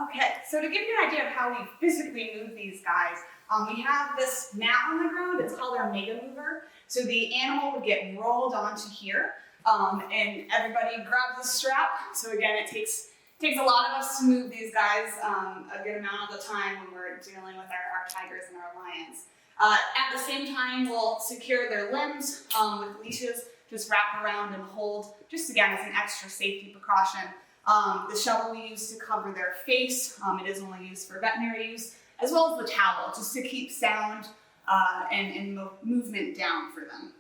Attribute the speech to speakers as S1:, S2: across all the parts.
S1: Okay, so to give you an idea of how we physically move these guys, we have this mat on the ground. It's called our mega mover. So the animal would get rolled onto here, and everybody grabs the strap. So again, it takes a lot of us to move these guys a good amount of the time when we're dealing with our tigers and our lions. At the same time, we'll secure their limbs with leashes, just wrap around and hold, just again as an extra safety precaution. The shovel we use to cover their face, it is only used for veterinary use, as well as the towel, just to keep sound and movement down for them.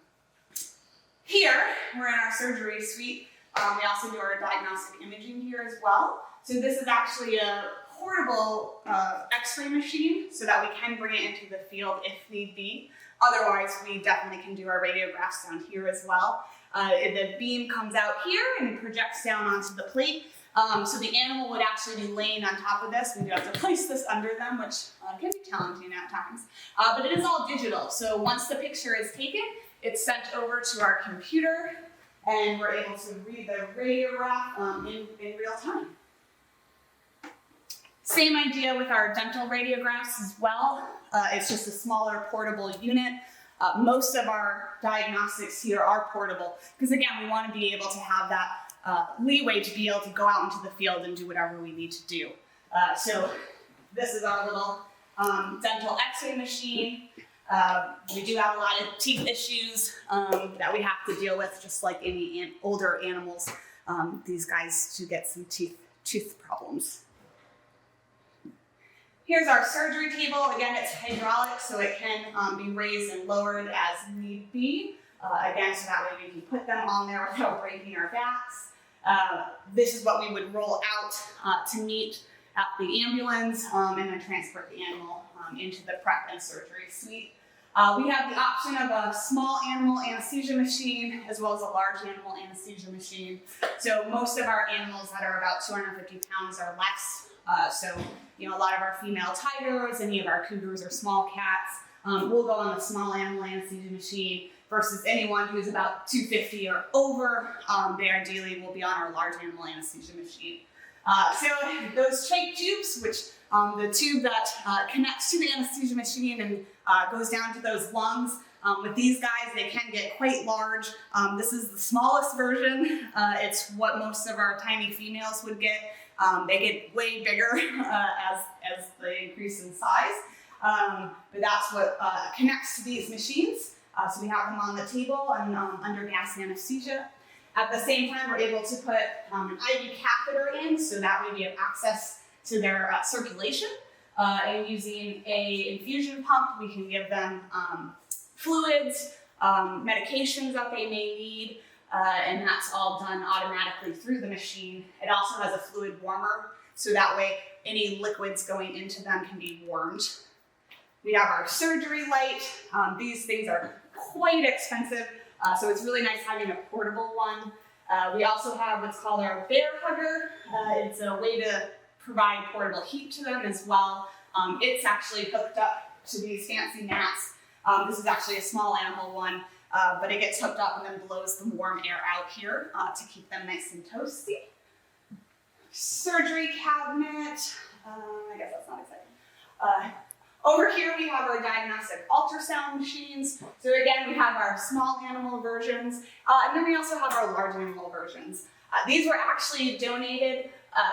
S1: Here, we're in our surgery suite. We also do our diagnostic imaging here as well. So this is actually a portable x-ray machine so that we can bring it into the field if need be. Otherwise, we definitely can do our radiographs down here as well. The beam comes out here and projects down onto the plate. So the animal would actually be laying on top of this. We do have to place this under them, which can be challenging at times. But it is all digital. So once the picture is taken, it's sent over to our computer, and we're able to read the radiograph in real time. Same idea with our dental radiographs as well. It's just a smaller portable unit. Most of our diagnostics here are portable because, again, we want to be able to have that leeway to be able to go out into the field and do whatever we need to do. So this is our little dental x-ray machine. We do have a lot of teeth issues that we have to deal with, just like any older animals. These guys do get some tooth problems. Here's our surgery table. Again, it's hydraulic, so it can be raised and lowered as need be. Again, so that way we can put them on there without breaking our backs. This is what we would roll out to meet at the ambulance and then transport the animal into the prep and surgery suite. We have the option of a small animal anesthesia machine as well as a large animal anesthesia machine. So most of our animals that are about 250 pounds or less, so a lot of our female tigers, any of our cougars or small cats, will go on the small animal anesthesia machine versus anyone who's about 250 or over, they ideally will be on our large animal anesthesia machine. So those trach tubes, which the tube that connects to the anesthesia machine and goes down to those lungs, with these guys, they can get quite large. This is the smallest version. It's what most of our tiny females would get. They get way bigger as they increase in size. But that's what connects to these machines. So we have them on the table and under gas anesthesia. At the same time, we're able to put an IV catheter in, so that way we have access to their circulation. And using an infusion pump, we can give them fluids, medications that they may need, and that's all done automatically through the machine. It also has a fluid warmer, so that way any liquids going into them can be warmed. We have our surgery light. These things are quite expensive, so it's really nice having a portable one. We also have what's called our bear hugger. It's a way to provide portable heat to them as well. It's actually hooked up to these fancy mats. This is actually a small animal one, but it gets hooked up and then blows the warm air out here to keep them nice and toasty. Surgery cabinet. I guess that's not exciting. Over here we have our diagnostic ultrasound machines. So again, we have our small animal versions, and then we also have our large animal versions. These were actually donated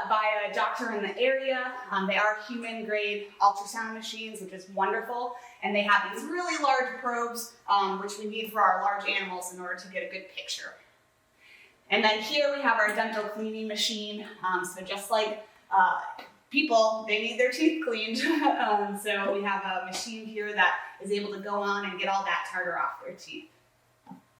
S1: by a doctor in the area. They are human grade ultrasound machines, which is wonderful. And they have these really large probes, which we need for our large animals in order to get a good picture. And then here we have our dental cleaning machine. So just like people, they need their teeth cleaned. So we have a machine here that is able to go on and get all that tartar off their teeth.